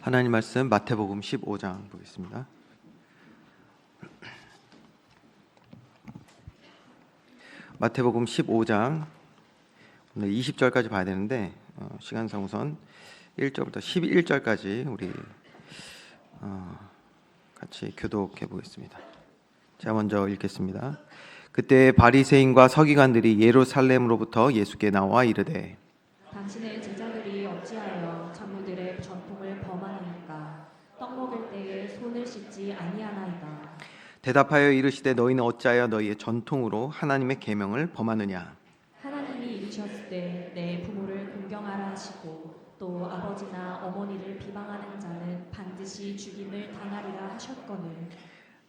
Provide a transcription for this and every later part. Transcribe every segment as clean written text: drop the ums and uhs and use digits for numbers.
하나님 말씀 마태복음 15장 보겠습니다. 마태복음 15장 오늘 20절까지 봐야 되는데 시간상 우선 1절부터 11절까지 우리 같이 교독해 보겠습니다. 제가 먼저 읽겠습니다. 그때 바리새인과 서기관들이 예루살렘으로부터 예수께 나와 이르되 당신의 제자들이 어찌하여 장로들의 전통을 범하나이까? 떡 먹을 때에 손을 씻지 아니하나이다. 대답하여 이르시되 너희는 어찌하여 너희의 전통으로 하나님의 계명을 범하느냐? 하나님이 이르셨을 때 내 부모를 공경하라 하시고 또 아버지나 어머니를 비방하는 자는 반드시 죽임을 당하리라 하셨거늘.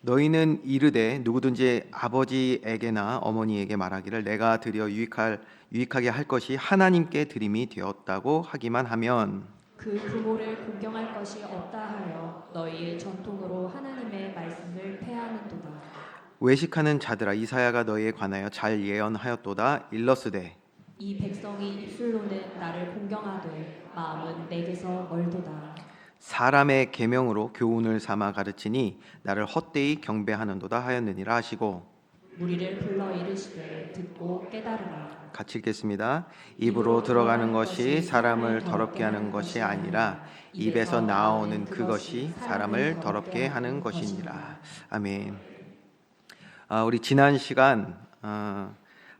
너희는 이르되 누구든지 아버지에게나 어머니에게 말하기를 내가 드려 유익하게 할 것이 하나님께 드림이 되었다고 하기만 하면 그 부모를 공경할 것이 없다 하여 너희의 전통으로 하나님의 말씀을 폐하는도다. 외식하는 자들아 이사야가 너희에 관하여 잘 예언하였도다. 일러스되 이 백성이 입술로는 나를 공경하되 마음은 내게서 멀도다. 사람의 계명으로 교훈을 삼아 가르치니 나를 헛되이 경배하는도다 하였느니라 하시고 무리를 불러 이르시되 듣고 깨달으라. 같이 읽겠습니다. 입으로 들어가는 것이 사람을 더럽게 하는 것이 아니라 입에서 나오는 그것이 사람을 더럽게 하는 것이니라. 아멘. 우리 지난 시간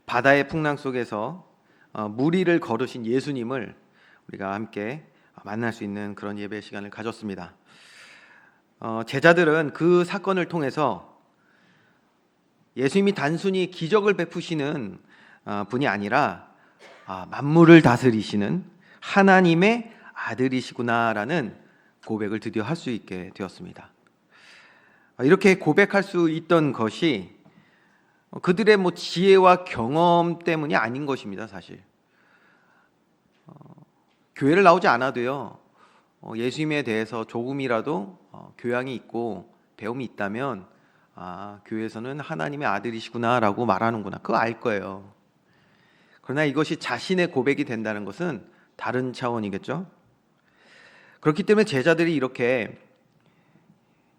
바다의 풍랑 속에서 무리를 걸으신 예수님을 우리가 함께 만날 수 있는 그런 예배 시간을 가졌습니다. 제자들은 그 사건을 통해서 예수님이 단순히 기적을 베푸시는 분이 아니라 만물을 다스리시는 하나님의 아들이시구나라는 고백을 드디어 할 수 있게 되었습니다. 이렇게 고백할 수 있던 것이 그들의 지혜와 경험 때문이 아닌 것입니다. 사실 교회를 나오지 않아도요, 예수님에 대해서 조금이라도 교양이 있고 배움이 있다면 교회에서는 하나님의 아들이시구나라고 말하는구나, 그거 알 거예요. 그러나 이것이 자신의 고백이 된다는 것은 다른 차원이겠죠. 그렇기 때문에 제자들이 이렇게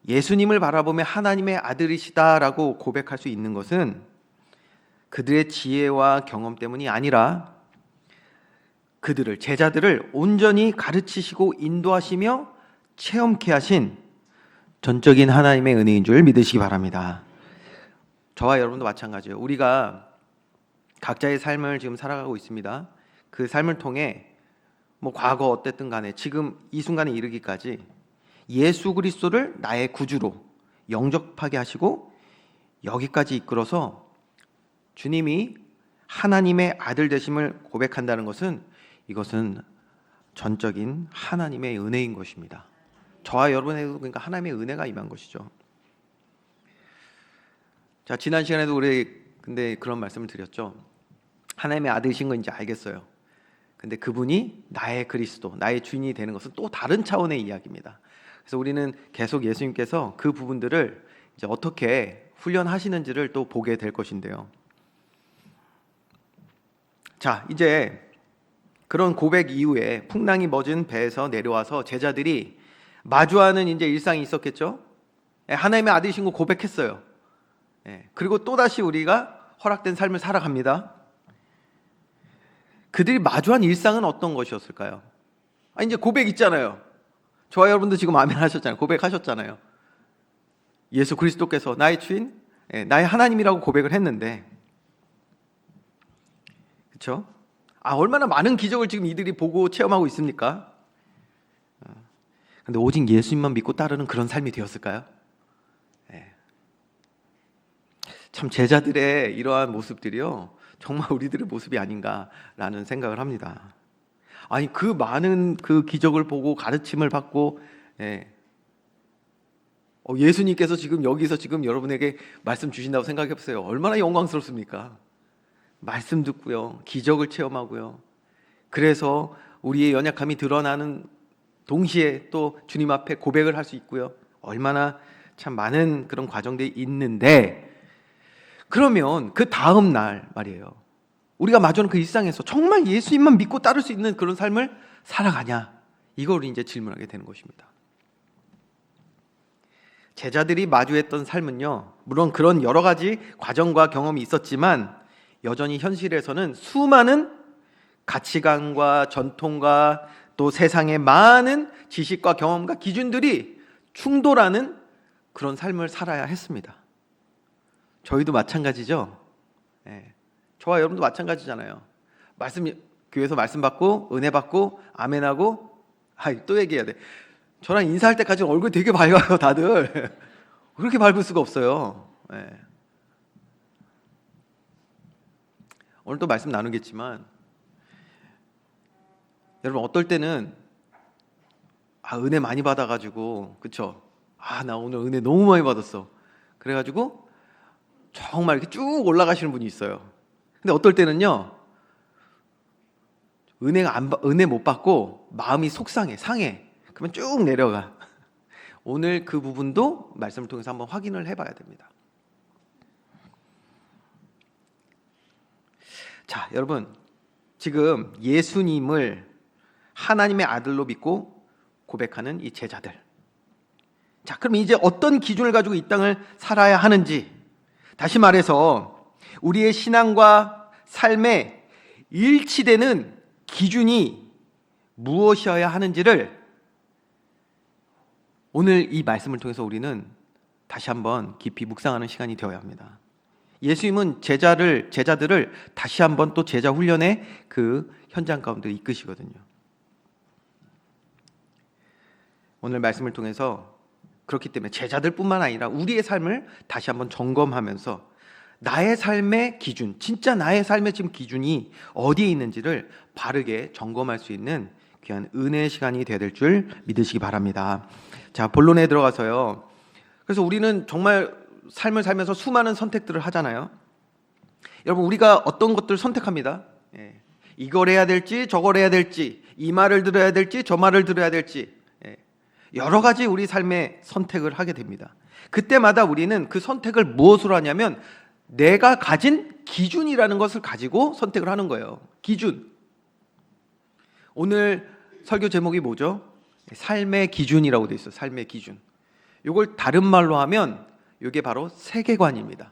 예수님을 바라보며 하나님의 아들이시다라고 고백할 수 있는 것은 그들의 지혜와 경험 때문이 아니라 제자들을 온전히 가르치시고 인도하시며 체험케 하신 전적인 하나님의 은혜인 줄 믿으시기 바랍니다. 저와 여러분도 마찬가지예요. 우리가 각자의 삶을 지금 살아가고 있습니다. 그 삶을 통해 과거 어땠든 간에 지금 이 순간에 이르기까지 예수 그리스도를 나의 구주로 영접하게 하시고 여기까지 이끌어서 주님이 하나님의 아들 되심을 고백한다는 것은 이것은 전적인 하나님의 은혜인 것입니다. 저와 여러분에게도 그러니까 하나님의 은혜가 임한 것이죠. 자, 지난 시간에도 우리 근데 그런 말씀을 드렸죠. 하나님의 아들이신 건 이제 알겠어요. 근데 그분이 나의 그리스도, 나의 주인이 되는 것은 또 다른 차원의 이야기입니다. 그래서 우리는 계속 예수님께서 그 부분들을 이제 어떻게 훈련하시는지를 또 보게 될 것인데요. 자, 이제 그런 고백 이후에 풍랑이 멎은 배에서 내려와서 제자들이 마주하는 이제 일상이 있었겠죠. 하나님의 아들이신 거 고백했어요. 그리고 또다시 우리가 허락된 삶을 살아갑니다. 그들이 마주한 일상은 어떤 것이었을까요? 이제 고백 있잖아요. 저와 여러분도 지금 아멘 하셨잖아요. 고백하셨잖아요. 예수 그리스도께서 나의 주인, 나의 하나님이라고 고백을 했는데, 그렇죠? 얼마나 많은 기적을 지금 이들이 보고 체험하고 있습니까? 근데 오직 예수님만 믿고 따르는 그런 삶이 되었을까요? 참 제자들의 이러한 모습들이요, 정말 우리들의 모습이 아닌가라는 생각을 합니다. 그 많은 그 기적을 보고 가르침을 받고 예수님께서 지금 여기서 지금 여러분에게 말씀 주신다고 생각해 보세요. 얼마나 영광스럽습니까? 말씀 듣고요, 기적을 체험하고요. 그래서 우리의 연약함이 드러나는 동시에 또 주님 앞에 고백을 할 수 있고요. 얼마나 참 많은 그런 과정들이 있는데, 그러면 그 다음 날 말이에요, 우리가 마주하는 그 일상에서 정말 예수님만 믿고 따를 수 있는 그런 삶을 살아가냐, 이걸 이제 질문하게 되는 것입니다. 제자들이 마주했던 삶은요, 물론 그런 여러 가지 과정과 경험이 있었지만 여전히 현실에서는 수많은 가치관과 전통과 또 세상의 많은 지식과 경험과 기준들이 충돌하는 그런 삶을 살아야 했습니다. 저희도 마찬가지죠. 예. 저와 여러분도 마찬가지잖아요. 교회에서 말씀 받고 은혜 받고 아멘하고, 또 얘기해야 돼. 저랑 인사할 때까지 얼굴이 되게 밝아요, 다들. 그렇게 밝을 수가 없어요. 예. 오늘 또 말씀 나누겠지만, 여러분 어떨 때는 은혜 많이 받아가지고, 그쵸? 나 오늘 은혜 너무 많이 받았어. 그래가지고 정말 이렇게 쭉 올라가시는 분이 있어요. 근데 어떨 때는요, 은혜 못 받고 마음이 상해. 그러면 쭉 내려가. 오늘 그 부분도 말씀을 통해서 한번 확인을 해봐야 됩니다. 자, 여러분, 지금 예수님을 하나님의 아들로 믿고 고백하는 이 제자들. 자, 그럼 이제 어떤 기준을 가지고 이 땅을 살아야 하는지, 다시 말해서 우리의 신앙과 삶에 일치되는 기준이 무엇이어야 하는지를 오늘 이 말씀을 통해서 우리는 다시 한번 깊이 묵상하는 시간이 되어야 합니다. 예수님은 제자들을 다시 한번 또 제자 훈련의 그 현장 가운데 이끄시거든요. 오늘 말씀을 통해서 그렇기 때문에 제자들뿐만 아니라 우리의 삶을 다시 한번 점검하면서 나의 삶의 기준, 진짜 나의 삶의 지금 기준이 어디에 있는지를 바르게 점검할 수 있는 귀한 은혜의 시간이 되어야 될 줄 믿으시기 바랍니다. 자, 본론에 들어가서요. 그래서 우리는 정말 삶을 살면서 수많은 선택들을 하잖아요. 여러분, 우리가 어떤 것들을 선택합니다. 이걸 해야 될지 저걸 해야 될지, 이 말을 들어야 될지 저 말을 들어야 될지, 여러 가지 우리 삶의 선택을 하게 됩니다. 그때마다 우리는 그 선택을 무엇으로 하냐면 내가 가진 기준이라는 것을 가지고 선택을 하는 거예요. 기준. 오늘 설교 제목이 뭐죠? 삶의 기준이라고 되어 있어요. 삶의 기준. 이걸 다른 말로 하면 이게 바로 세계관입니다.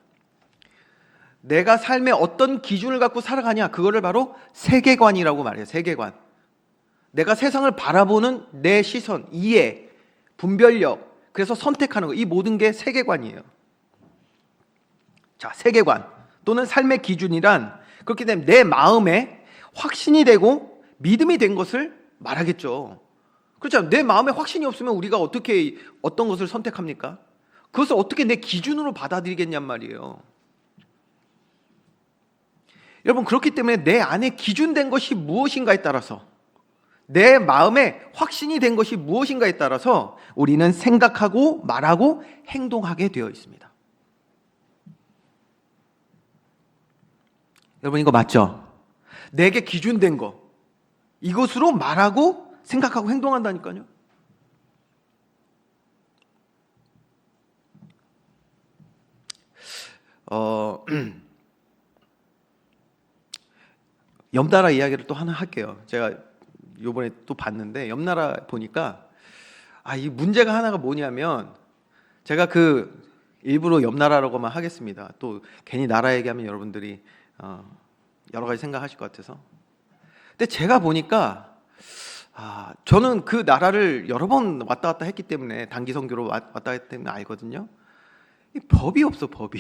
내가 삶의 어떤 기준을 갖고 살아가냐, 그거를 바로 세계관이라고 말해요. 세계관. 내가 세상을 바라보는 내 시선, 이해, 분별력, 그래서 선택하는 거, 이 모든 게 세계관이에요. 자, 세계관 또는 삶의 기준이란, 그렇게 되면 내 마음에 확신이 되고 믿음이 된 것을 말하겠죠. 그렇죠. 내 마음에 확신이 없으면 우리가 어떻게 어떤 것을 선택합니까? 그것을 어떻게 내 기준으로 받아들이겠냔 말이에요. 여러분, 그렇기 때문에 내 안에 기준된 것이 무엇인가에 따라서, 내 마음에 확신이 된 것이 무엇인가에 따라서 우리는 생각하고 말하고 행동하게 되어 있습니다. 여러분, 이거 맞죠? 내게 기준된 거, 이것으로 말하고 생각하고 행동한다니까요. 옆나라 이야기를 또 하나 할게요. 제가 요번에 또 봤는데 옆나라 보니까 이 문제가 하나가 뭐냐면, 제가 일부러 옆나라라고만 하겠습니다. 또 괜히 나라 얘기하면 여러분들이 여러 가지 생각하실 것 같아서. 근데 제가 보니까 저는 그 나라를 여러 번 왔다 갔다 했기 때문에, 단기 선교로 왔다 갔다 했기 때문에 알거든요. 이 법이 없어, 법이.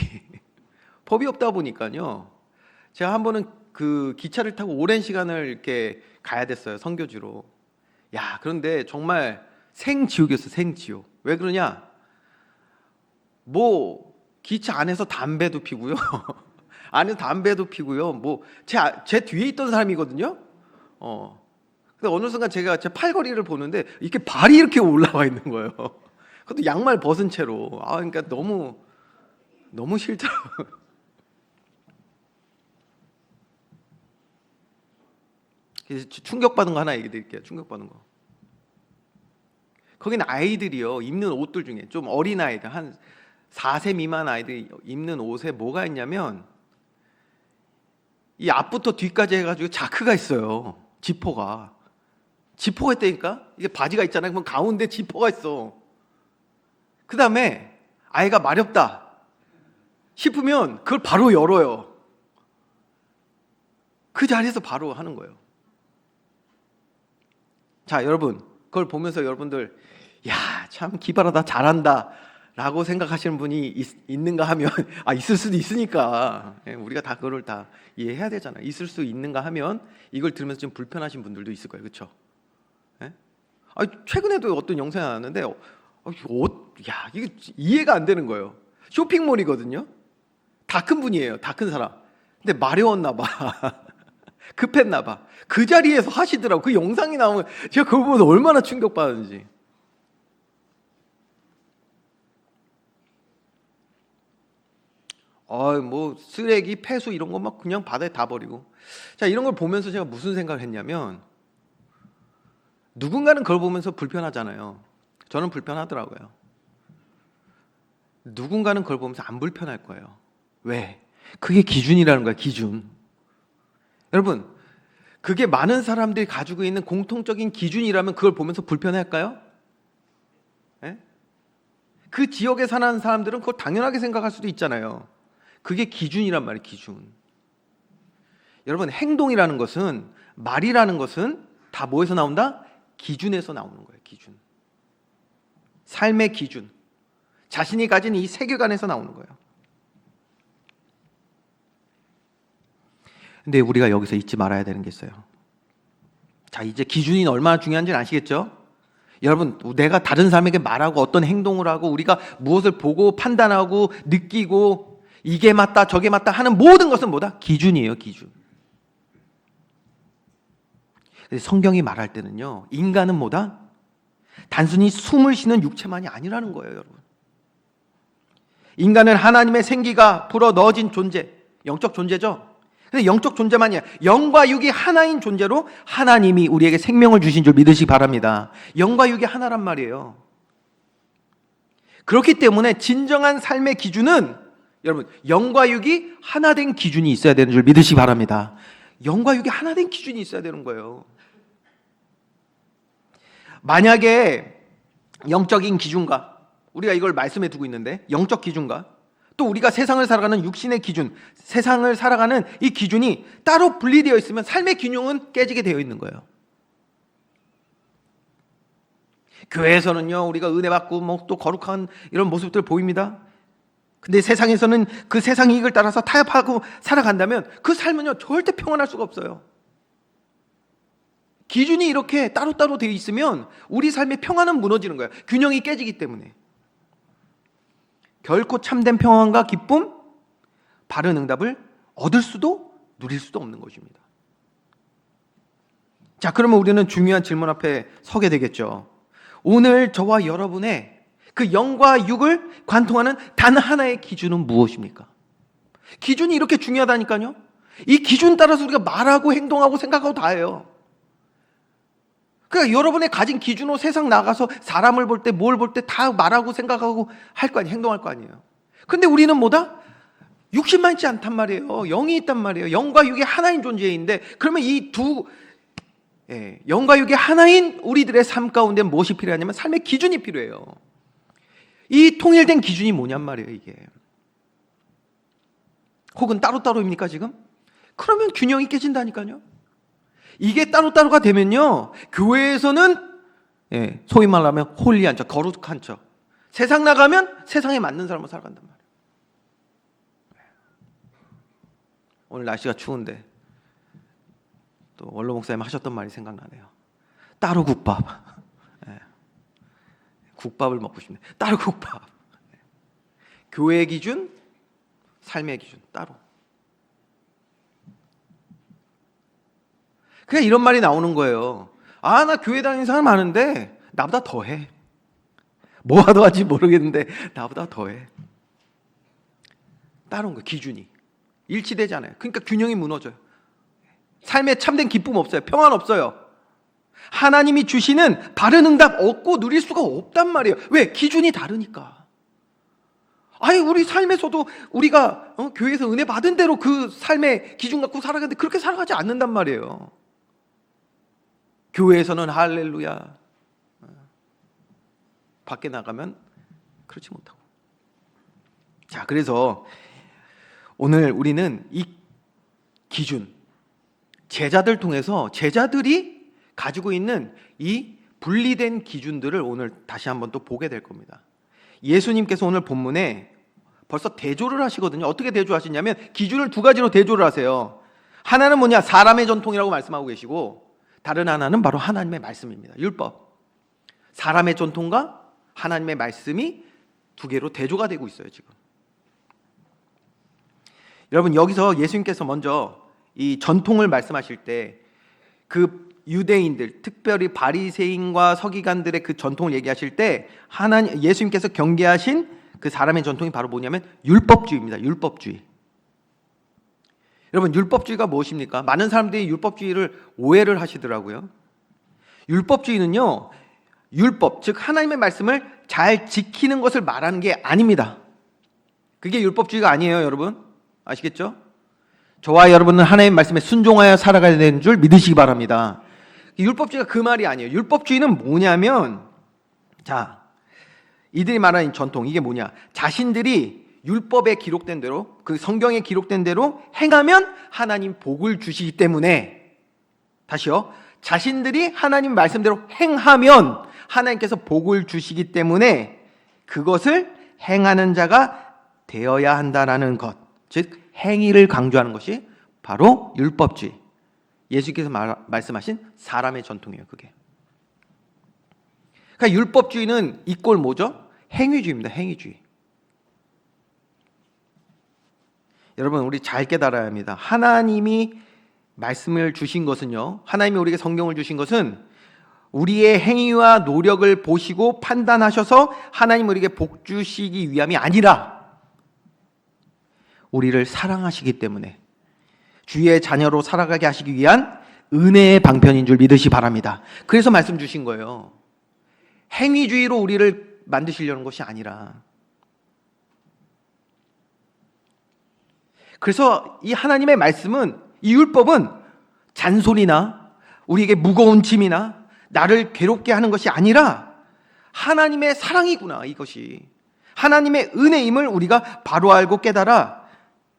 법이 없다 보니까요. 제가 한 번은 그 기차를 타고 오랜 시간을 이렇게 가야 됐어요, 선교지로. 그런데 정말 생지옥이었어, 생지옥. 왜 그러냐? 기차 안에서 담배도 피고요. 안에서 담배도 피고요. 제 뒤에 있던 사람이거든요. 근데 어느 순간 제가 제 팔걸이를 보는데 이렇게 발이 이렇게 올라와 있는 거예요. 그것도 양말 벗은 채로. 그러니까 너무 싫더라고요. 충격받은 거 하나 얘기 드릴게요. 충격받은 거. 거기는 아이들이요, 입는 옷들 중에 좀 어린 아이들, 한 4세 미만 아이들이 입는 옷에 뭐가 있냐면, 이 앞부터 뒤까지 해가지고 자크가 있어요. 지퍼가 있다니까. 이게 바지가 있잖아요. 그럼 가운데 지퍼가 있어. 그 다음에 아이가 마렵다 싶으면 그걸 바로 열어요. 그 자리에서 바로 하는 거예요. 자, 여러분, 그걸 보면서 여러분들 야, 참 기발하다, 잘한다 라고 생각하시는 분이 있는가 하면 있을 수도 있으니까 우리가 다 그걸 다 이해해야 되잖아요. 있을 수 있는가 하면 이걸 들으면서 좀 불편하신 분들도 있을 거예요. 그렇죠? 최근에도 어떤 영상이 나왔는데 이게 이해가 안 되는 거예요. 쇼핑몰이거든요. 다 큰 분이에요. 다 큰 사람. 근데 마려웠나 봐. 급했나 봐. 그 자리에서 하시더라고. 그 영상이 나오면 제가 그거 보면서 얼마나 충격받았는지. 뭐 쓰레기, 폐수 이런 거 막 그냥 바다에 다 버리고. 자, 이런 걸 보면서 제가 무슨 생각을 했냐면 누군가는 그걸 보면서 불편하잖아요. 저는 불편하더라고요. 누군가는 그걸 보면서 안 불편할 거예요. 왜? 그게 기준이라는 거야, 기준. 여러분, 그게 많은 사람들이 가지고 있는 공통적인 기준이라면 그걸 보면서 불편할까요? 그 지역에 사는 사람들은 그걸 당연하게 생각할 수도 있잖아요. 그게 기준이란 말이에요, 기준. 여러분, 행동이라는 것은, 말이라는 것은 다 뭐에서 나온다? 기준에서 나오는 거예요, 기준. 삶의 기준. 자신이 가진 이 세계관에서 나오는 거예요. 근데 우리가 여기서 잊지 말아야 되는 게 있어요. 자, 이제 기준이 얼마나 중요한지는 아시겠죠? 여러분, 내가 다른 사람에게 말하고 어떤 행동을 하고 우리가 무엇을 보고 판단하고 느끼고 이게 맞다 저게 맞다 하는 모든 것은 뭐다? 기준이에요, 기준. 근데 성경이 말할 때는요, 인간은 뭐다? 단순히 숨을 쉬는 육체만이 아니라는 거예요, 여러분. 인간은 하나님의 생기가 불어 넣어진 존재, 영적 존재죠. 근데 영적 존재만이야. 영과 육이 하나인 존재로 하나님이 우리에게 생명을 주신 줄 믿으시기 바랍니다. 영과 육이 하나란 말이에요. 그렇기 때문에 진정한 삶의 기준은 여러분, 영과 육이 하나 된 기준이 있어야 되는 줄 믿으시기 바랍니다. 영과 육이 하나 된 기준이 있어야 되는 거예요. 만약에 영적인 기준과 우리가 이걸 말씀해 두고 있는데 영적 기준과 또 우리가 세상을 살아가는 육신의 기준, 세상을 살아가는 이 기준이 따로 분리되어 있으면 삶의 균형은 깨지게 되어 있는 거예요. 교회에서는요, 우리가 은혜 받고 뭐 또 거룩한 이런 모습들 보입니다. 근데 세상에서는 그 세상 이익을 따라서 타협하고 살아간다면 그 삶은요, 절대 평안할 수가 없어요. 기준이 이렇게 따로따로 되어 있으면 우리 삶의 평안은 무너지는 거예요. 균형이 깨지기 때문에. 결코 참된 평안과 기쁨, 바른 응답을 얻을 수도 누릴 수도 없는 것입니다. 자, 그러면 우리는 중요한 질문 앞에 서게 되겠죠. 오늘 저와 여러분의 그 영과 육을 관통하는 단 하나의 기준은 무엇입니까? 기준이 이렇게 중요하다니까요. 이 기준 따라서 우리가 말하고 행동하고 생각하고 다 해요. 그러니까 여러분의 가진 기준으로 세상 나가서 사람을 볼 때 뭘 볼 때 다 말하고 생각하고 할 거 아니에요. 행동할 거 아니에요. 근데 우리는 뭐다? 육신만 있지 않단 말이에요. 영이 있단 말이에요. 영과 육이 하나인 존재인데 그러면 이 두 영과 육이 하나인 우리들의 삶 가운데 무엇이 필요하냐면 삶의 기준이 필요해요. 이 통일된 기준이 뭐냔 말이에요, 이게. 혹은 따로따로입니까, 지금? 그러면 균형이 깨진다니까요. 이게 따로따로가 되면요, 교회에서는 소위 말하면 홀리한 척, 거룩한 척. 세상 나가면 세상에 맞는 사람으로 살아간단 말이에요. 오늘 날씨가 추운데 또 원로 목사님 하셨던 말이 생각나네요. 따로 국밥. 국밥을 먹고 싶네. 따로 국밥. 교회의 기준, 삶의 기준 따로. 그냥 이런 말이 나오는 거예요. 아, 나 교회 다니는 사람 많은데 나보다 더해. 뭐 하도 하지 모르겠는데 나보다 더해. 따로인 거 기준이 일치되지 않아요. 그러니까 균형이 무너져요. 삶에 참된 기쁨 없어요. 평안 없어요. 하나님이 주시는 바른 응답 얻고 누릴 수가 없단 말이에요. 왜? 기준이 다르니까. 아니, 우리 삶에서도 우리가 교회에서 은혜 받은 대로 그 삶의 기준 갖고 살아가는데 그렇게 살아가지 않는단 말이에요. 교회에서는 할렐루야, 밖에 나가면 그렇지 못하고. 자, 그래서 오늘 우리는 이 기준, 제자들 통해서 제자들이 가지고 있는 이 분리된 기준들을 오늘 다시 한번 또 보게 될 겁니다. 예수님께서 오늘 본문에 벌써 대조를 하시거든요. 어떻게 대조하시냐면 기준을 두 가지로 대조를 하세요. 하나는 뭐냐? 사람의 전통이라고 말씀하고 계시고, 다른 하나는 바로 하나님의 말씀입니다. 율법. 사람의 전통과 하나님의 말씀이 두 개로 대조가 되고 있어요, 지금. 여러분, 여기서 예수님께서 먼저 이 전통을 말씀하실 때 그 유대인들, 특별히 바리새인과 서기관들의 그 전통을 얘기하실 때 예수님께서 경계하신 그 사람의 전통이 바로 뭐냐면 율법주의입니다. 율법주의. 여러분, 율법주의가 무엇입니까? 많은 사람들이 율법주의를 오해를 하시더라고요. 율법주의는요, 율법, 즉 하나님의 말씀을 잘 지키는 것을 말하는 게 아닙니다. 그게 율법주의가 아니에요, 여러분. 아시겠죠? 저와 여러분은 하나님의 말씀에 순종하여 살아가야 되는 줄 믿으시기 바랍니다. 율법주의가 그 말이 아니에요. 율법주의는 뭐냐면, 자, 이들이 말하는 전통, 이게 뭐냐? 자신들이 율법에 기록된 대로, 그 성경에 기록된 대로 행하면 하나님 복을 주시기 때문에, 다시요, 자신들이 하나님 말씀대로 행하면 하나님께서 복을 주시기 때문에 그것을 행하는 자가 되어야 한다라는 것, 즉 행위를 강조하는 것이 바로 율법주의. 예수께서 말씀하신 사람의 전통이에요, 그게. 그러니까 율법주의는 이꼴 뭐죠? 행위주의입니다. 행위주의. 여러분, 우리 잘 깨달아야 합니다. 하나님이 말씀을 주신 것은요, 하나님이 우리에게 성경을 주신 것은 우리의 행위와 노력을 보시고 판단하셔서 하나님 우리에게 복 주시기 위함이 아니라 우리를 사랑하시기 때문에 주의 자녀로 살아가게 하시기 위한 은혜의 방편인 줄 믿으시 바랍니다. 그래서 말씀 주신 거예요. 행위주의로 우리를 만드시려는 것이 아니라. 그래서 이 하나님의 말씀은, 이 율법은 잔소리나 우리에게 무거운 짐이나 나를 괴롭게 하는 것이 아니라 하나님의 사랑이구나, 이것이. 하나님의 은혜임을 우리가 바로 알고 깨달아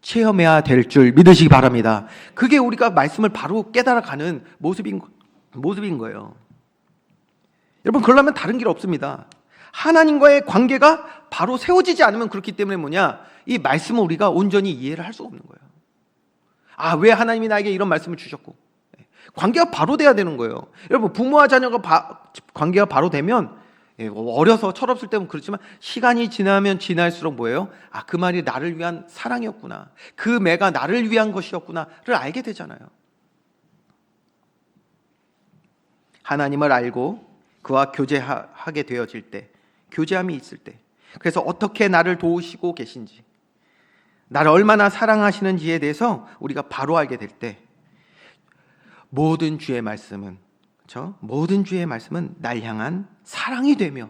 체험해야 될 줄 믿으시기 바랍니다. 그게 우리가 말씀을 바로 깨달아가는 모습인 거예요. 여러분, 그러려면 다른 길 없습니다. 하나님과의 관계가 바로 세워지지 않으면 그렇기 때문에 뭐냐? 이 말씀을 우리가 온전히 이해를 할 수가 없는 거예요. 아, 왜 하나님이 나에게 이런 말씀을 주셨고. 관계가 바로 돼야 되는 거예요. 여러분, 부모와 자녀가 관계가 바로 되면, 어려서 철없을 때는 그렇지만 시간이 지나면 지날수록 뭐예요? 아, 그 말이 나를 위한 사랑이었구나, 그 매가 나를 위한 것이었구나를 알게 되잖아요. 하나님을 알고 그와 교제하게 되어질 때, 교제함이 있을 때, 그래서 어떻게 나를 도우시고 계신지, 나를 얼마나 사랑하시는지에 대해서 우리가 바로 알게 될 때, 모든 주의 말씀은, 그렇죠? 모든 주의 말씀은 날 향한 사랑이 되며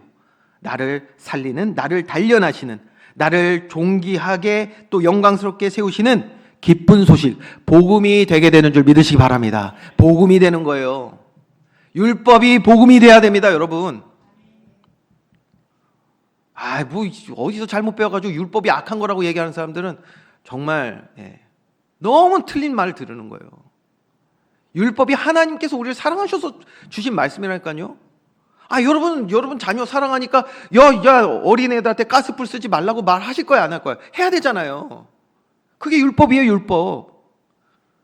나를 살리는, 나를 단련하시는, 나를 존귀하게 또 영광스럽게 세우시는 기쁜 소식, 복음이 되게 되는 줄 믿으시기 바랍니다. 복음이 되는 거예요. 율법이 복음이 돼야 됩니다, 여러분. 아, 뭐 어디서 잘못 배워가지고 율법이 악한 거라고 얘기하는 사람들은 정말 너무 틀린 말을 들으는 거예요. 율법이 하나님께서 우리를 사랑하셔서 주신 말씀이라니까요. 아, 여러분 자녀 사랑하니까 야 어린애들한테 가스불 쓰지 말라고 말하실 거야, 안 할 거야? 해야 되잖아요. 그게 율법이에요, 율법.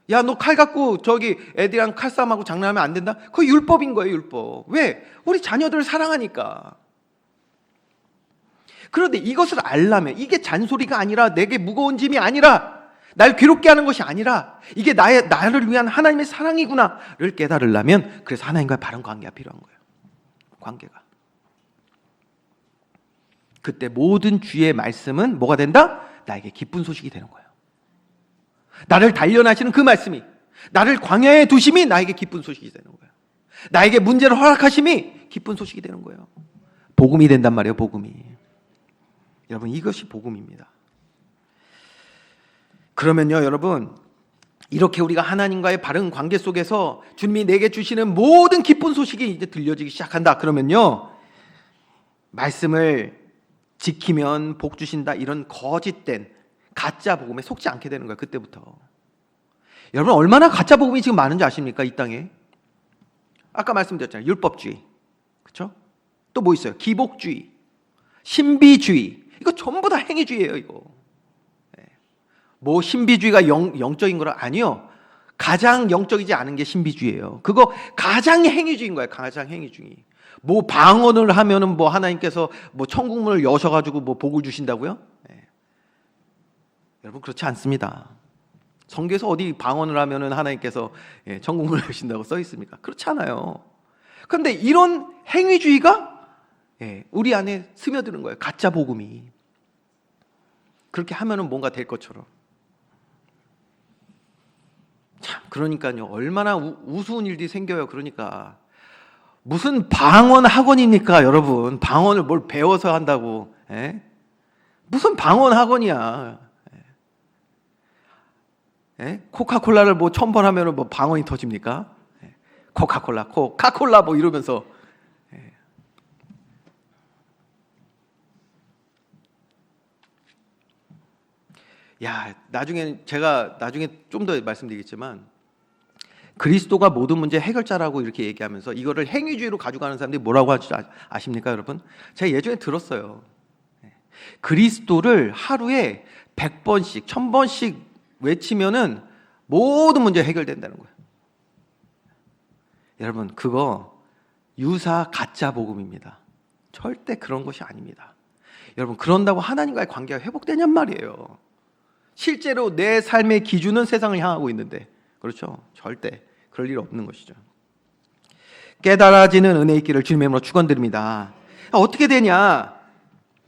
야, 너 칼 갖고 저기 애들이랑 칼싸움하고 장난하면 안 된다? 그거 율법인 거예요, 율법. 왜? 우리 자녀들을 사랑하니까. 그런데 이것을 알려면, 이게 잔소리가 아니라, 내게 무거운 짐이 아니라, 날 괴롭게 하는 것이 아니라, 이게 나를 위한 하나님의 사랑이구나를 깨달으려면, 그래서 하나님과의 바른 관계가 필요한 거예요. 관계가. 그때 모든 주의 말씀은 뭐가 된다? 나에게 기쁜 소식이 되는 거예요. 나를 단련하시는 그 말씀이, 나를 광야에 두심이 나에게 기쁜 소식이 되는 거예요. 나에게 문제를 허락하심이 기쁜 소식이 되는 거예요. 복음이 된단 말이에요, 복음이. 여러분, 이것이 복음입니다. 그러면요, 여러분, 이렇게 우리가 하나님과의 바른 관계 속에서 주님이 내게 주시는 모든 기쁜 소식이 이제 들려지기 시작한다. 그러면요, 말씀을 지키면 복 주신다 이런 거짓된 가짜 복음에 속지 않게 되는 거예요. 그때부터. 여러분 얼마나 가짜 복음이 지금 많은지 아십니까? 이 땅에. 아까 말씀드렸잖아요. 율법주의. 그렇죠? 또 뭐 있어요? 기복주의, 신비주의. 이거 전부 다 행위주의예요, 이거. 뭐 신비주의가 영적인 거라 아니요. 가장 영적이지 않은 게 신비주의예요. 그거 가장 행위주의인 거예요. 가장 행위주의. 뭐 방언을 하면은 뭐 하나님께서 뭐 천국문을 여셔가지고 뭐 복을 주신다고요? 여러분 그렇지 않습니다. 성경에서 어디 방언을 하면은 하나님께서 천국문을 여신다고 써 있습니까? 그렇지 않아요. 그런데 이런 행위주의가 우리 안에 스며드는 거예요. 가짜 복음이. 그렇게 하면은 뭔가 될 것처럼. 참 그러니까요. 얼마나 우스운 일들이 생겨요. 그러니까 무슨 방언 학원입니까, 여러분? 방언을 뭘 배워서 한다고? 무슨 방언 학원이야? 코카콜라를 뭐 1000번 하면은 뭐 방언이 터집니까? 코카콜라 뭐 이러면서. 야, 제가 나중에 좀 더 말씀드리겠지만 그리스도가 모든 문제 해결자라고 이렇게 얘기하면서 이거를 행위주의로 가져가는 사람들이 뭐라고 하는지 아십니까, 여러분? 제가 예전에 들었어요. 그리스도를 하루에 100번씩, 1000번씩 외치면은 모든 문제 해결된다는 거예요. 여러분, 그거 유사 가짜 복음입니다. 절대 그런 것이 아닙니다. 여러분, 그런다고 하나님과의 관계가 회복되냔 말이에요. 실제로 내 삶의 기준은 세상을 향하고 있는데, 그렇죠? 절대 그럴 일 없는 것이죠. 깨달아지는 은혜의 길을 주님의 이름으로 축원드립니다. 어떻게 되냐?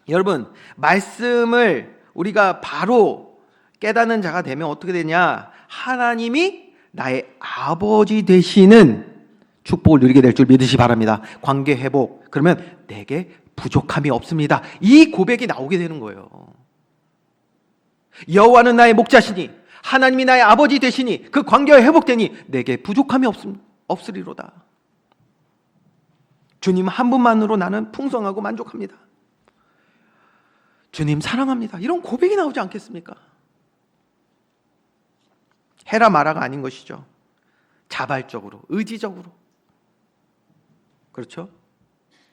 여러분, 말씀을 우리가 바로 깨닫는 자가 되면 어떻게 되냐? 하나님이 나의 아버지 되시는 축복을 누리게 될 줄 믿으시 바랍니다. 관계 회복. 그러면 내게 부족함이 없습니다. 이 고백이 나오게 되는 거예요. 여호와는 나의 목자시니 하나님이 나의 아버지 되시니 그 관계가 회복되니 내게 부족함이 없으리로다. 주님 한 분만으로 나는 풍성하고 만족합니다. 주님 사랑합니다. 이런 고백이 나오지 않겠습니까? 해라 마라가 아닌 것이죠. 자발적으로, 의지적으로. 그렇죠?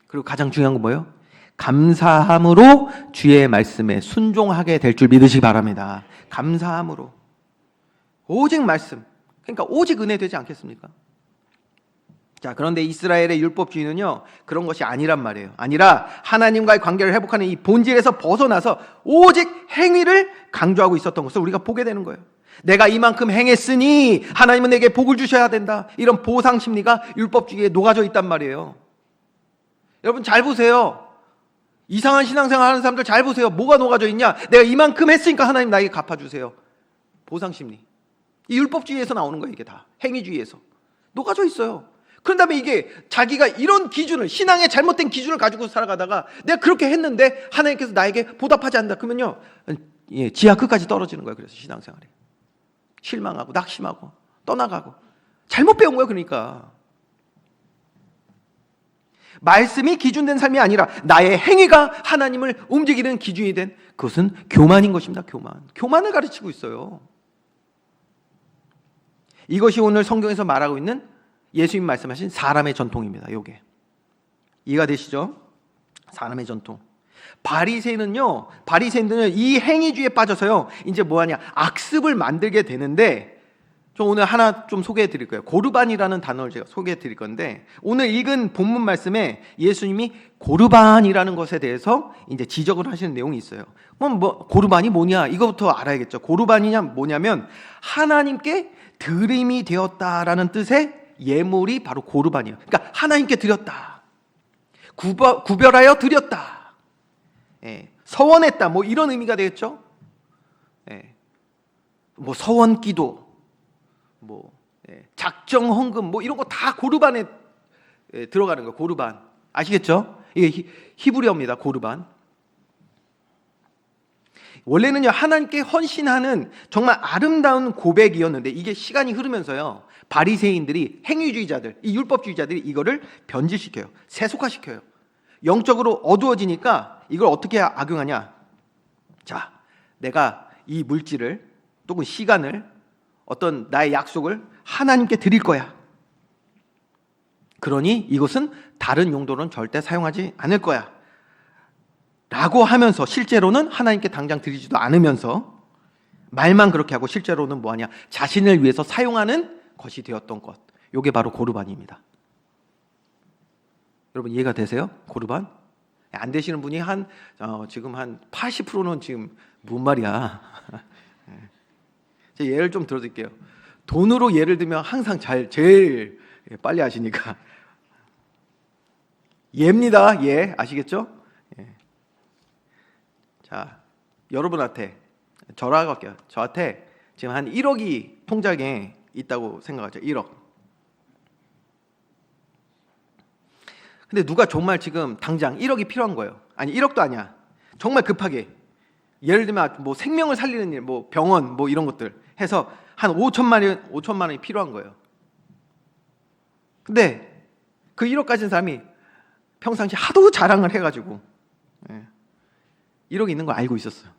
그리고 가장 중요한 건 뭐예요? 감사함으로 주의 말씀에 순종하게 될 줄 믿으시기 바랍니다. 감사함으로. 오직 말씀. 그러니까 오직 은혜 되지 않겠습니까? 자, 그런데 이스라엘의 율법주의는요, 그런 것이 아니란 말이에요. 아니라 하나님과의 관계를 회복하는 이 본질에서 벗어나서 오직 행위를 강조하고 있었던 것을 우리가 보게 되는 거예요. 내가 이만큼 행했으니 하나님은 내게 복을 주셔야 된다. 이런 보상 심리가 율법주의에 녹아져 있단 말이에요. 여러분 잘 보세요. 이상한 신앙생활 하는 사람들 잘 보세요. 뭐가 녹아져 있냐? 내가 이만큼 했으니까 하나님 나에게 갚아주세요. 보상 심리. 이 율법주의에서 나오는 거예요. 이게 다 행위주의에서 녹아져 있어요. 그런 다음에 이게 자기가 이런 기준을, 신앙의 잘못된 기준을 가지고 살아가다가 내가 그렇게 했는데 하나님께서 나에게 보답하지 않는다. 그러면요, 지하 끝까지 떨어지는 거예요. 그래서 신앙생활이 실망하고 낙심하고 떠나가고 잘못 배운 거예요. 그러니까 말씀이 기준된 삶이 아니라 나의 행위가 하나님을 움직이는 기준이 된 그것은 교만인 것입니다. 교만을 가르치고 있어요. 이것이 오늘 성경에서 말하고 있는 예수님 말씀하신 사람의 전통입니다. 요게 이해가 되시죠? 사람의 전통. 바리새인들은 이 행위주의에 빠져서요, 이제 뭐하냐, 악습을 만들게 되는데, 저 오늘 하나 좀 소개해 드릴 거예요. 고르반이라는 단어를 제가 소개해 드릴 건데, 오늘 읽은 본문 말씀에 예수님이 고르반이라는 것에 대해서 이제 지적을 하시는 내용이 있어요. 그럼 고르반이 뭐냐? 이거부터 알아야겠죠. 고르반이냐 뭐냐면 하나님께 드림이 되었다라는 뜻의 예물이 바로 고르반이에요. 그러니까 하나님께 드렸다, 구별하여 드렸다, 서원했다, 뭐 이런 의미가 되겠죠. 뭐 서원기도, 뭐 작정 헌금, 뭐 이런 거 다 고르반에 들어가는 거예요. 고르반 아시겠죠? 이게 히브리어입니다. 고르반. 원래는요, 하나님께 헌신하는 정말 아름다운 고백이었는데, 이게 시간이 흐르면서요, 바리새인들이, 행위주의자들, 이 율법주의자들이 이거를 변질시켜요. 세속화시켜요. 영적으로 어두워지니까 이걸 어떻게 악용하냐? 자, 내가 이 물질을 또는 시간을 어떤 나의 약속을 하나님께 드릴 거야. 그러니 이것은 다른 용도로는 절대 사용하지 않을 거야. 라고 하면서 실제로는 하나님께 당장 드리지도 않으면서 말만 그렇게 하고 실제로는 뭐하냐? 자신을 위해서 사용하는 것이 되었던 것. 이게 바로 고르반입니다. 여러분 이해가 되세요? 고르반? 안 되시는 분이 지금 한 80%는 지금 뭔 말이야. 제가 예를 좀 들어드릴게요. 돈으로 예를 들면 항상 제일 빨리 하시니까 예입니다. 예, 아시겠죠? 예. 자, 여러분한테 저라고 할게요. 저한테 지금 한 1억이 통장에 있다고 생각하죠. 1억. 근데 누가 정말 지금 당장 1억이 필요한 거예요. 아니 1억도 아니야. 정말 급하게. 예를 들면 뭐 생명을 살리는 일, 뭐 병원, 뭐 이런 것들 해서 한 5천만 원이 필요한 거예요. 근데 그 1억 가진 사람이 평상시 하도 자랑을 해가지고 1억 있는 거 알고 있었어요.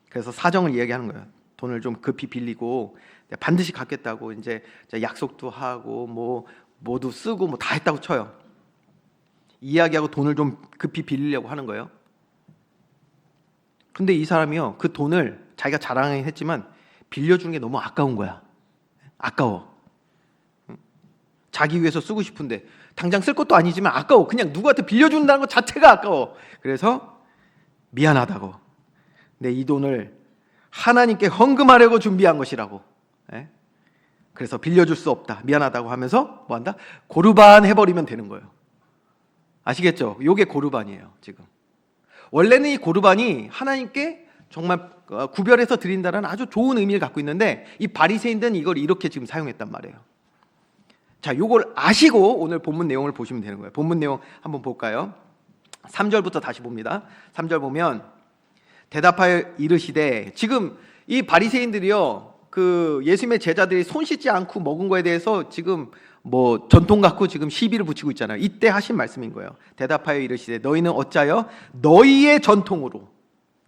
그래서 사정을 이야기하는 거예요. 돈을 좀 급히 빌리고 반드시 갚겠다고 이제 약속도 하고 뭐 모두 쓰고 뭐 다 했다고 쳐요. 이야기하고 돈을 좀 급히 빌리려고 하는 거예요. 근데 이 사람이요, 그 돈을 자기가 자랑했지만 빌려주는 게 너무 아까운 거야. 아까워. 자기 위해서 쓰고 싶은데 당장 쓸 것도 아니지만 아까워. 그냥 누구한테 빌려준다는 것 자체가 아까워. 그래서 미안하다고. 근데 이 돈을 하나님께 헌금하려고 준비한 것이라고. 그래서 빌려줄 수 없다. 미안하다고 하면서 뭐한다? 고르반 해버리면 되는 거예요. 아시겠죠? 이게 고르반이에요. 지금 원래는 이 고르반이 하나님께 정말 구별해서 드린다는 아주 좋은 의미를 갖고 있는데 이 바리새인들은 이걸 이렇게 지금 사용했단 말이에요. 자, 이걸 아시고 오늘 본문 내용을 보시면 되는 거예요. 본문 내용 한번 볼까요? 3절부터 다시 봅니다. 3절 보면 대답하여 이르시되, 지금 이 바리새인들이요, 그 예수님의 제자들이 손 씻지 않고 먹은 거에 대해서 지금 뭐 전통 갖고 지금 시비를 붙이고 있잖아요. 이때 하신 말씀인 거예요. 대답하여 이르시되 너희는 어찌하여 너희의 전통으로,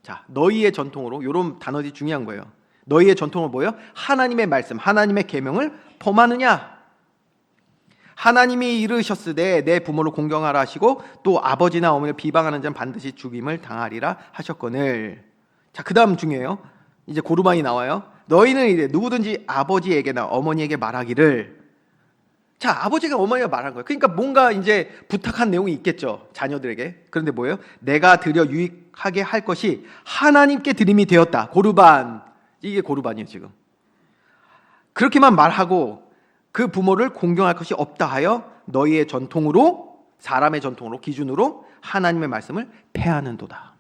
자, 너희의 전통으로, 이런 단어들이 중요한 거예요. 너희의 전통은 뭐예요? 하나님의 말씀, 하나님의 계명을 범하느냐? 하나님이 이르셨으되 내 부모를 공경하라 하시고 또 아버지나 어머니를 비방하는 자는 반드시 죽임을 당하리라 하셨거늘. 자, 그 다음 중요해요. 이제 고르반이 나와요. 너희는 이래 누구든지 아버지에게나 어머니에게 말하기를. 자, 아버지가 어머니가 말한 거예요. 그러니까 뭔가 이제 부탁한 내용이 있겠죠, 자녀들에게. 그런데 뭐예요? 내가 드려 유익하게 할 것이 하나님께 드림이 되었다. 고르반. 이게 고르반이에요 지금. 그렇게만 말하고 그 부모를 공경할 것이 없다 하여 너희의 전통으로, 사람의 전통으로, 기준으로 하나님의 말씀을 폐하는도다.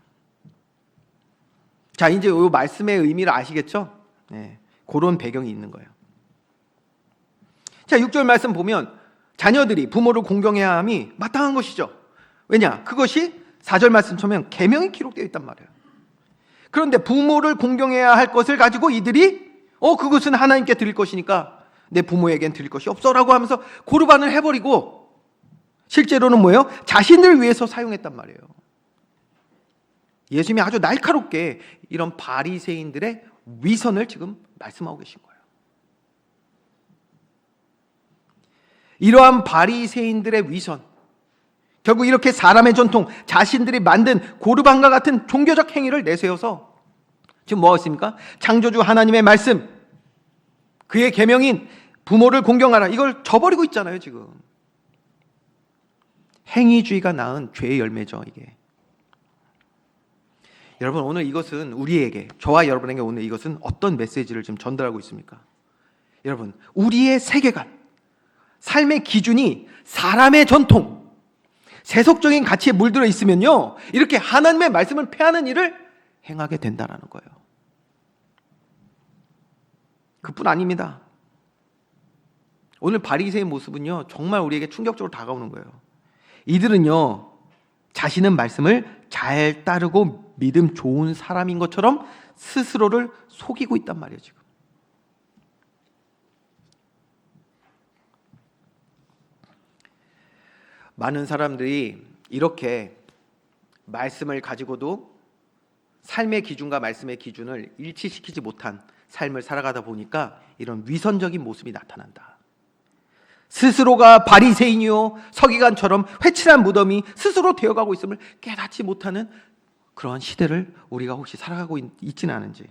자, 이제 이 말씀의 의미를 아시겠죠? 네, 그런 배경이 있는 거예요. 자, 6절 말씀 보면 자녀들이 부모를 공경해야 함이 마땅한 것이죠. 왜냐? 그것이 4절 말씀처럼 계명이 기록되어 있단 말이에요. 그런데 부모를 공경해야 할 것을 가지고 이들이 그것은 하나님께 드릴 것이니까 내 부모에겐 드릴 것이 없어라고 하면서 고르반을 해버리고 실제로는 뭐예요? 자신을 위해서 사용했단 말이에요. 예수님이 아주 날카롭게 이런 바리새인들의 위선을 지금 말씀하고 계신 거예요. 이러한 바리새인들의 위선, 결국 이렇게 사람의 전통, 자신들이 만든 고르반과 같은 종교적 행위를 내세워서 지금 뭐 했습니까? 창조주 하나님의 말씀, 그의 계명인 부모를 공경하라, 이걸 저버리고 있잖아요 지금. 행위주의가 낳은 죄의 열매죠 이게. 여러분, 오늘 이것은 우리에게, 저와 여러분에게 오늘 이것은 어떤 메시지를 좀 전달하고 있습니까? 여러분, 우리의 세계관, 삶의 기준이 사람의 전통, 세속적인 가치에 물들어 있으면요, 이렇게 하나님의 말씀을 폐하는 일을 행하게 된다는 거예요. 그뿐 아닙니다. 오늘 바리새인 모습은요, 정말 우리에게 충격적으로 다가오는 거예요. 이들은요, 자신은 말씀을 잘 따르고 믿음 좋은 사람인 것처럼 스스로를 속이고 있단 말이에요 지금. 많은 사람들이 이렇게 말씀을 가지고도 삶의 기준과 말씀의 기준을 일치시키지 못한 삶을 살아가다 보니까 이런 위선적인 모습이 나타난다. 스스로가 바리새인이요 서기관처럼 회칠한 무덤이 스스로 되어가고 있음을 깨닫지 못하는 그러한 시대를 우리가 혹시 살아가고 있지는 않은지.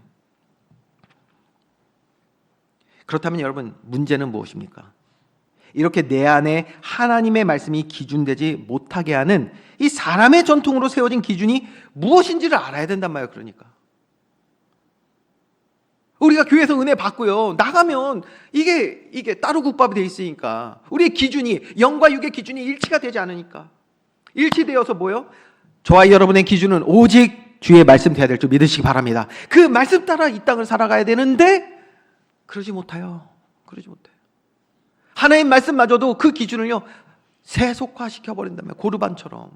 그렇다면 여러분, 문제는 무엇입니까? 이렇게 내 안에 하나님의 말씀이 기준되지 못하게 하는 이 사람의 전통으로 세워진 기준이 무엇인지를 알아야 된단 말이에요. 그러니까 우리가 교회에서 은혜 받고요, 나가면 이게 따로 국밥이 돼 있으니까 우리의 기준이, 영과 육의 기준이 일치가 되지 않으니까, 일치되어서 뭐요? 저와 여러분의 기준은 오직 주의 말씀 되어야 될 줄 믿으시기 바랍니다. 그 말씀 따라 이 땅을 살아가야 되는데 그러지 못해요. 하나님 말씀마저도 그 기준을요 세속화시켜 버린다면, 고르반처럼.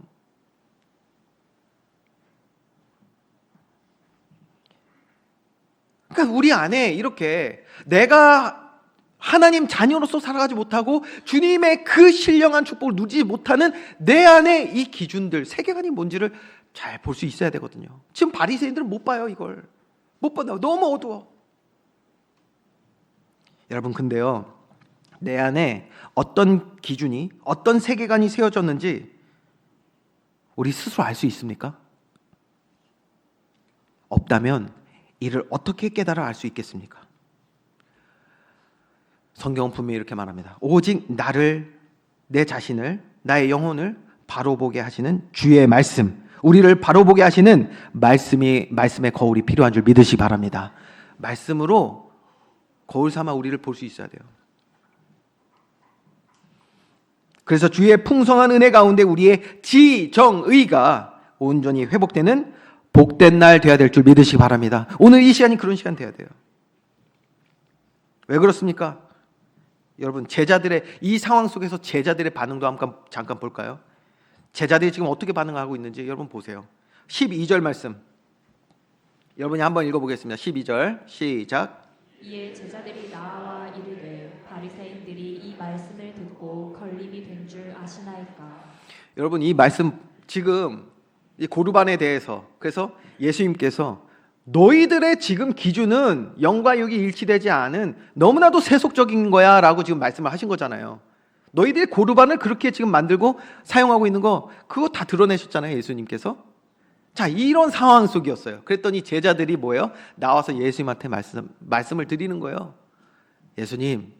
그러니까 우리 안에 이렇게 내가 하나님 자녀로서 살아가지 못하고 주님의 그 신령한 축복을 누리지 못하는 내 안에 이 기준들, 세계관이 뭔지를 잘 볼 수 있어야 되거든요. 지금 바리새인들은 못 봐요. 이걸 못 봐요. 너무 어두워. 여러분, 근데요, 내 안에 어떤 기준이, 어떤 세계관이 세워졌는지 우리 스스로 알 수 있습니까? 없다면 이를 어떻게 깨달아 알 수 있겠습니까? 성경은 분명히 이렇게 말합니다. 오직 나를, 내 자신을, 나의 영혼을 바로 보게 하시는 주의 말씀, 우리를 바로 보게 하시는 말씀의 거울이 필요한 줄 믿으시기 바랍니다. 말씀으로 거울 삼아 우리를 볼 수 있어야 돼요. 그래서 주의 풍성한 은혜 가운데 우리의 지정의가 온전히 회복되는 복된 날 되어야 될 줄 믿으시기 바랍니다. 오늘 이 시간이 그런 시간 되어야 돼요. 왜 그렇습니까? 여러분, 제자들의 이 상황 속에서 제자들의 반응도 잠깐 볼까요? 제자들이 지금 어떻게 반응하고 있는지 여러분 보세요. 12절 말씀 여러분이 한번 읽어보겠습니다. 12절 시작. 이에 제자들이 나와 이르되 바리새인들이 이 말씀을 듣고 걸림이 된 줄 아시나이까. 여러분, 이 말씀 지금 이 고르반에 대해서, 그래서 예수님께서 너희들의 지금 기준은 영과 육이 일치되지 않은 너무나도 세속적인 거야 라고 지금 말씀을 하신 거잖아요. 너희들이 고르반을 그렇게 지금 만들고 사용하고 있는 거, 그거 다 드러내셨잖아요, 예수님께서. 자, 이런 상황 속이었어요. 그랬더니 제자들이 뭐예요? 나와서 예수님한테 말씀을 드리는 거예요. 예수님,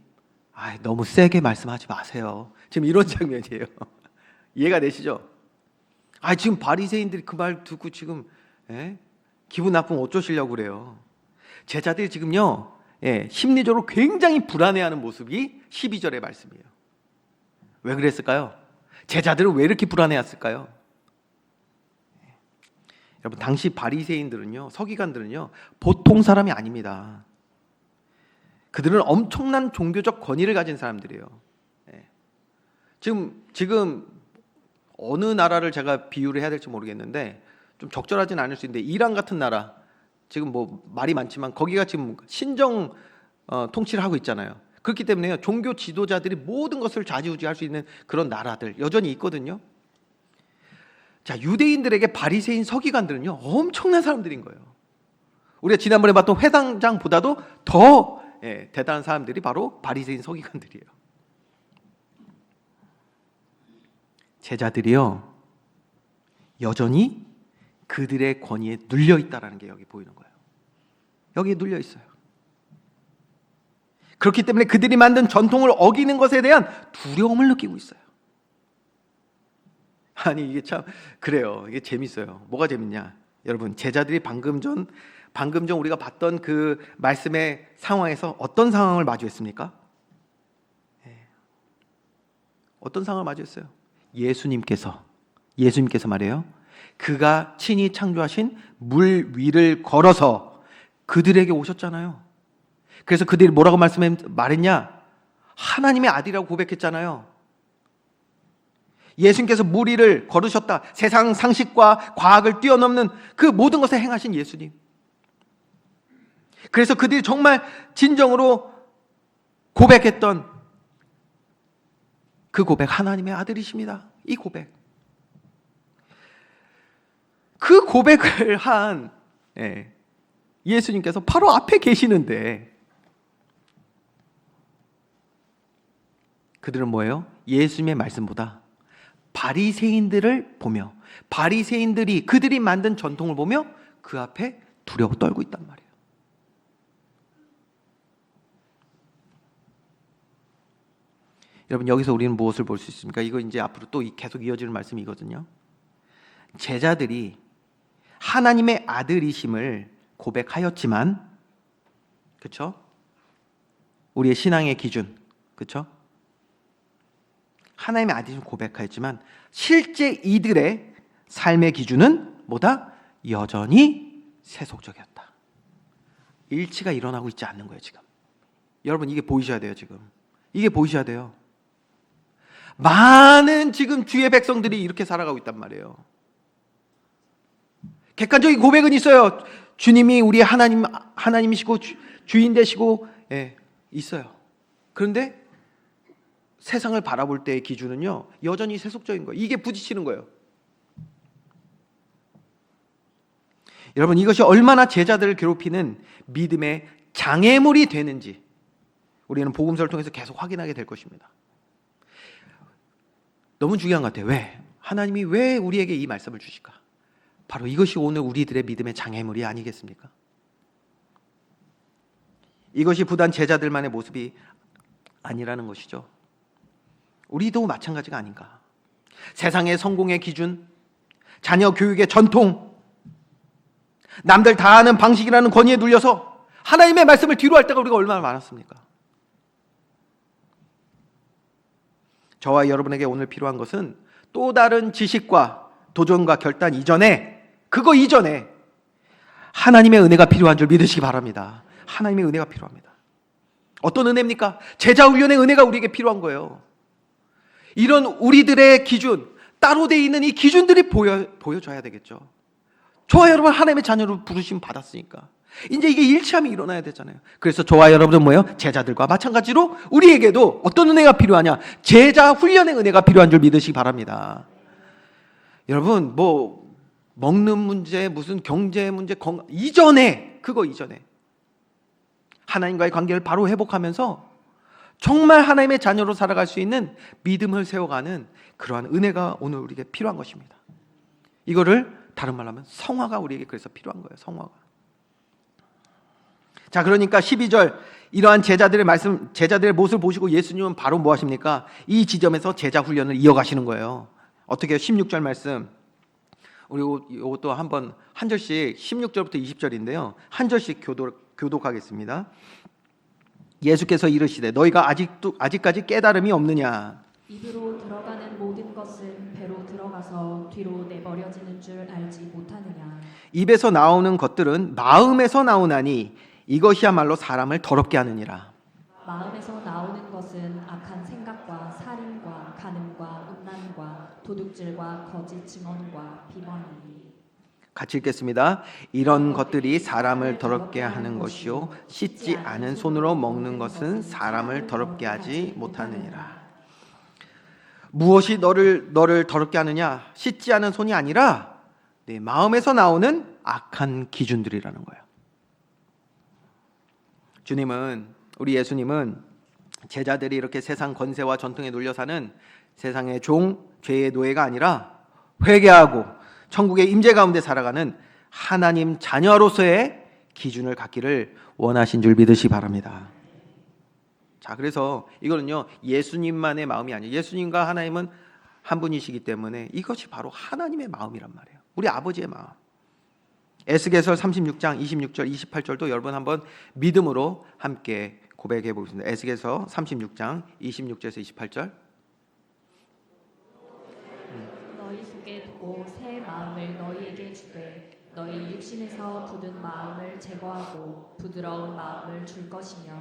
너무 세게 말씀하지 마세요. 지금 이런 장면이에요. 이해가 되시죠? 지금 바리새인들이 그 말 듣고 지금 기분 나쁘면 어쩌시려고 그래요. 제자들이 지금요, 심리적으로 굉장히 불안해하는 모습이 12절의 말씀이에요. 왜 그랬을까요? 제자들은 왜 이렇게 불안해했을까요? 여러분, 당시 바리새인들은요, 서기관들은요, 보통 사람이 아닙니다. 그들은 엄청난 종교적 권위를 가진 사람들이에요. 지금 어느 나라를 제가 비유를 해야 될지 모르겠는데 좀 적절하진 않을 수 있는데, 이란 같은 나라, 지금 뭐 말이 많지만 거기가 지금 신정 통치를 하고 있잖아요. 그렇기 때문에요, 종교 지도자들이 모든 것을 좌지우지할 수 있는 그런 나라들 여전히 있거든요. 자, 유대인들에게 바리새인 서기관들은요, 엄청난 사람들인 거예요. 우리가 지난번에 봤던 회당장보다도 더 대단한 사람들이 바로 바리새인 서기관들이에요. 제자들이요, 여전히 그들의 권위에 눌려 있다라는 게 여기 보이는 거예요. 여기에 눌려 있어요. 그렇기 때문에 그들이 만든 전통을 어기는 것에 대한 두려움을 느끼고 있어요. 이게 참 그래요. 이게 재밌어요. 뭐가 재밌냐? 여러분, 제자들이 방금 전 우리가 봤던 그 말씀의 상황에서 어떤 상황을 마주했습니까? 어떤 상황을 마주했어요? 예수님께서 말이에요, 그가 친히 창조하신 물 위를 걸어서 그들에게 오셨잖아요. 그래서 그들이 뭐라고 말했냐? 하나님의 아들이라고 고백했잖아요. 예수님께서 물 위를 걸으셨다. 세상 상식과 과학을 뛰어넘는 그 모든 것을 행하신 예수님. 그래서 그들이 정말 진정으로 고백했던 그 고백 하나님의 아들이십니다. 이 고백. 그 고백을 한 예수님께서 바로 앞에 계시는데 그들은 뭐예요? 예수님의 말씀보다 바리새인들을 보며 바리새인들이 그들이 만든 전통을 보며 그 앞에 두려워 떨고 있단 말이에요. 여러분 여기서 우리는 무엇을 볼 수 있습니까? 이거 이제 앞으로 또 계속 이어지는 말씀이거든요. 제자들이 하나님의 아들이심을 고백하였지만, 그렇죠? 우리의 신앙의 기준, 그렇죠? 하나님의 아들이심을 고백하였지만 실제 이들의 삶의 기준은 뭐다? 여전히 세속적이었다. 일치가 일어나고 있지 않는 거예요 지금. 여러분 이게 보이셔야 돼요 지금. 이게 보이셔야 돼요. 많은 지금 주의 백성들이 이렇게 살아가고 있단 말이에요. 객관적인 고백은 있어요. 주님이 우리 하나님이시고 주인 되시고 있어요. 그런데 세상을 바라볼 때의 기준은요 여전히 세속적인 거예요. 이게 부딪히는 거예요. 여러분 이것이 얼마나 제자들을 괴롭히는 믿음의 장애물이 되는지 우리는 복음서를 통해서 계속 확인하게 될 것입니다. 너무 중요한 것 같아요. 왜? 하나님이 왜 우리에게 이 말씀을 주실까? 바로 이것이 오늘 우리들의 믿음의 장애물이 아니겠습니까? 이것이 부단 제자들만의 모습이 아니라는 것이죠. 우리도 마찬가지가 아닌가. 세상의 성공의 기준, 자녀 교육의 전통, 남들 다 아는 방식이라는 권위에 눌려서 하나님의 말씀을 뒤로 할 때가 우리가 얼마나 많았습니까? 저와 여러분에게 오늘 필요한 것은 또 다른 지식과 도전과 결단 이전에 그거 이전에 하나님의 은혜가 필요한 줄 믿으시기 바랍니다. 하나님의 은혜가 필요합니다. 어떤 은혜입니까? 제자훈련의 은혜가 우리에게 필요한 거예요. 이런 우리들의 기준, 따로 돼 있는 이 기준들이 보여줘야 되겠죠. 저와 여러분 하나님의 자녀로 부르심 받았으니까 이제 이게 일치함이 일어나야 되잖아요. 그래서 저와 여러분은 뭐예요? 제자들과 마찬가지로 우리에게도 어떤 은혜가 필요하냐? 제자 훈련의 은혜가 필요한 줄 믿으시기 바랍니다. 여러분 뭐 먹는 문제, 무슨 경제 문제, 그거 이전에 하나님과의 관계를 바로 회복하면서 정말 하나님의 자녀로 살아갈 수 있는 믿음을 세워가는 그러한 은혜가 오늘 우리에게 필요한 것입니다. 이거를 다른 말로 하면 성화가 우리에게 그래서 필요한 거예요. 성화가. 자, 그러니까 12절 이러한 제자들의 모습을 보시고 예수님은 바로 뭐 하십니까? 이 지점에서 제자 훈련을 이어가시는 거예요. 어떻게 16절 말씀 우리 이것도 한번 한 절씩 16절부터 20절인데요. 한 절씩 교독하겠습니다. 예수께서 이르시되 너희가 아직까지 깨달음이 없느냐? 입으로 들어가는 모든 것은 배로 들어가서 뒤로 내버려지는 줄 알지 못하느냐? 입에서 나오는 것들은 마음에서 나오나니 이것이야말로 사람을 더럽게 하느니라. 마음에서 나오는 것은 악한 생각과 살인과 간음과 음란과 도둑질과 거짓 증언과 비방이니. 같이 읽겠습니다. 이런 것들이 사람을 더럽게 하는 것이요 씻지 않은 손으로 먹는 것은 사람을 더럽게 하지 못하느니라. 무엇이 너를 더럽게 하느냐? 씻지 않은 손이 아니라 내 마음에서 나오는 악한 기준들이라는 거예요. 우리 예수님은 제자들이 이렇게 세상 권세와 전통에 눌려 사는 세상의 종, 죄의 노예가 아니라 회개하고 천국의 임재 가운데 살아가는 하나님 자녀로서의 기준을 갖기를 원하신 줄 믿으시기 바랍니다. 자, 그래서 이거는요 예수님만의 마음이 아니에요. 예수님과 하나님은 한 분이시기 때문에 이것이 바로 하나님의 마음이란 말이에요. 우리 아버지의 마음. 에스겔서 36장 26절 28절도 여러분 한번 믿음으로 함께 고백해 보겠습니다. 에스겔서 36장 26절에서 28절. 너희 속에 두고 새 마음을 너희에게 주되 너희 육신에서 굳은 마음을 제거하고 부드러운 마음을 줄 것이며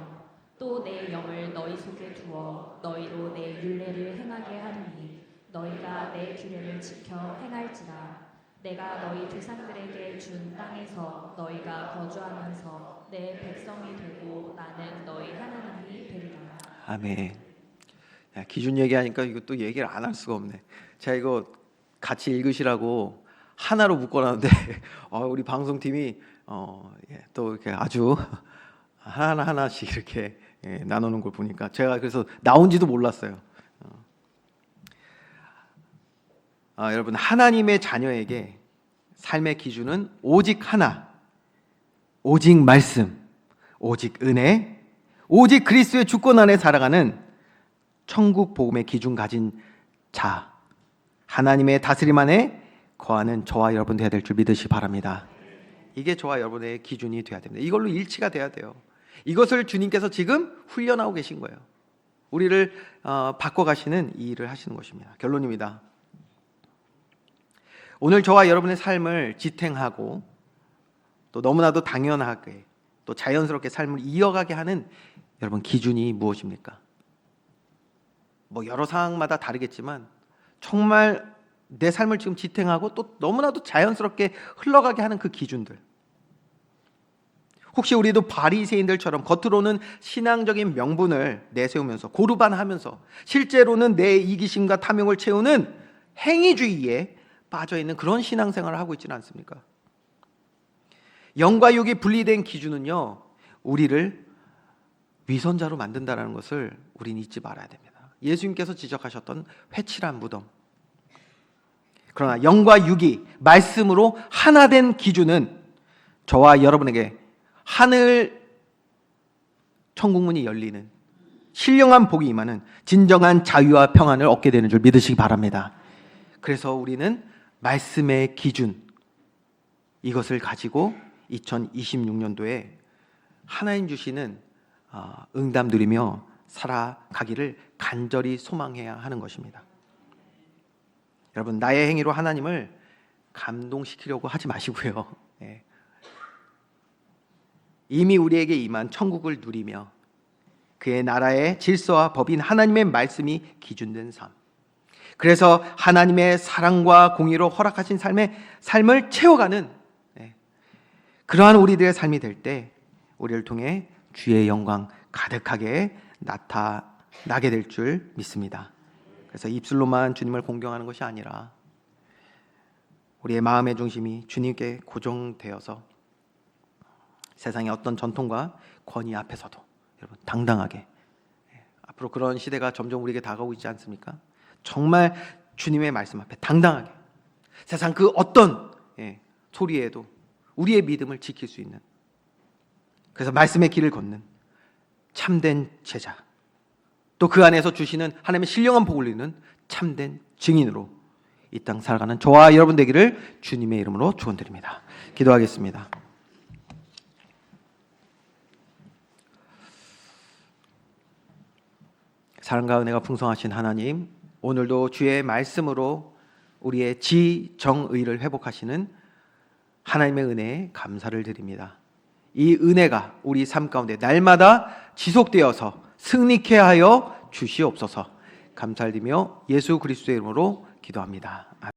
또 내 영을 너희 속에 두어 너희로 내 율례를 행하게 하리니 너희가 내 규례를 지켜 행할지라. 내가 너희 조상들에게 준 땅에서 너희가 거주하면서 내 백성이 되고 나는 너희 하나님이 되리라. 아멘. 기준 얘기하니까 이거 또 얘기를 안 할 수가 없네. 제가 이거 같이 읽으시라고 하나로 묶어놨는데 우리 방송팀이 또 이렇게 아주 하나씩 이렇게 나누는 걸 보니까 제가 그래서 나온지도 몰랐어요. 여러분, 하나님의 자녀에게 삶의 기준은 오직 하나, 오직 말씀, 오직 은혜, 오직 그리스도의 주권 안에 살아가는 천국 복음의 기준 가진 자, 하나님의 다스림 안에 거하는 저와 여러분 되어야 될 줄 믿으시기 바랍니다. 이게 저와 여러분의 기준이 되어야 됩니다. 이걸로 일치가 돼야 돼요. 이것을 주님께서 지금 훈련하고 계신 거예요. 우리를 바꿔가시는 이 일을 하시는 것입니다. 결론입니다. 오늘 저와 여러분의 삶을 지탱하고 또 너무나도 당연하게 또 자연스럽게 삶을 이어가게 하는 여러분 기준이 무엇입니까? 여러 상황마다 다르겠지만 정말 내 삶을 지금 지탱하고 또 너무나도 자연스럽게 흘러가게 하는 그 기준들. 혹시 우리도 바리새인들처럼 겉으로는 신앙적인 명분을 내세우면서 고르반하면서 실제로는 내 이기심과 탐욕을 채우는 행위주의에 빠져있는 그런 신앙생활을 하고 있지는 않습니까? 영과 육이 분리된 기준은요, 우리를 위선자로 만든다는 것을 우리는 잊지 말아야 됩니다. 예수님께서 지적하셨던 회칠한 무덤. 그러나 영과 육이 말씀으로 하나 된 기준은 저와 여러분에게 하늘 천국문이 열리는 신령한 복이 임하는 진정한 자유와 평안을 얻게 되는 줄 믿으시기 바랍니다. 그래서 우리는 말씀의 기준, 이것을 가지고 2026년도에 하나님 주시는 응답 누리며 살아가기를 간절히 소망해야 하는 것입니다. 여러분, 나의 행위로 하나님을 감동시키려고 하지 마시고요. 이미 우리에게 임한 천국을 누리며 그의 나라의 질서와 법인 하나님의 말씀이 기준된 삶, 그래서 하나님의 사랑과 공의로 허락하신 삶을 채워가는 그러한 우리들의 삶이 될 때 우리를 통해 주의 영광 가득하게 나타나게 될 줄 믿습니다. 그래서 입술로만 주님을 공경하는 것이 아니라 우리의 마음의 중심이 주님께 고정되어서 세상의 어떤 전통과 권위 앞에서도 여러분 당당하게, 앞으로 그런 시대가 점점 우리에게 다가오고 있지 않습니까? 정말 주님의 말씀 앞에 당당하게 세상 그 어떤 소리에도 우리의 믿음을 지킬 수 있는, 그래서 말씀의 길을 걷는 참된 제자, 또 그 안에서 주시는 하나님의 신령한 복을 누리는 참된 증인으로 이 땅 살아가는 저와 여러분 되기를 주님의 이름으로 축원드립니다. 기도하겠습니다. 사랑과 은혜가 풍성하신 하나님, 오늘도 주의 말씀으로 우리의 지정의를 회복하시는 하나님의 은혜에 감사를 드립니다. 이 은혜가 우리 삶 가운데 날마다 지속되어서 승리케 하여 주시옵소서. 감사드리며 예수 그리스도의 이름으로 기도합니다.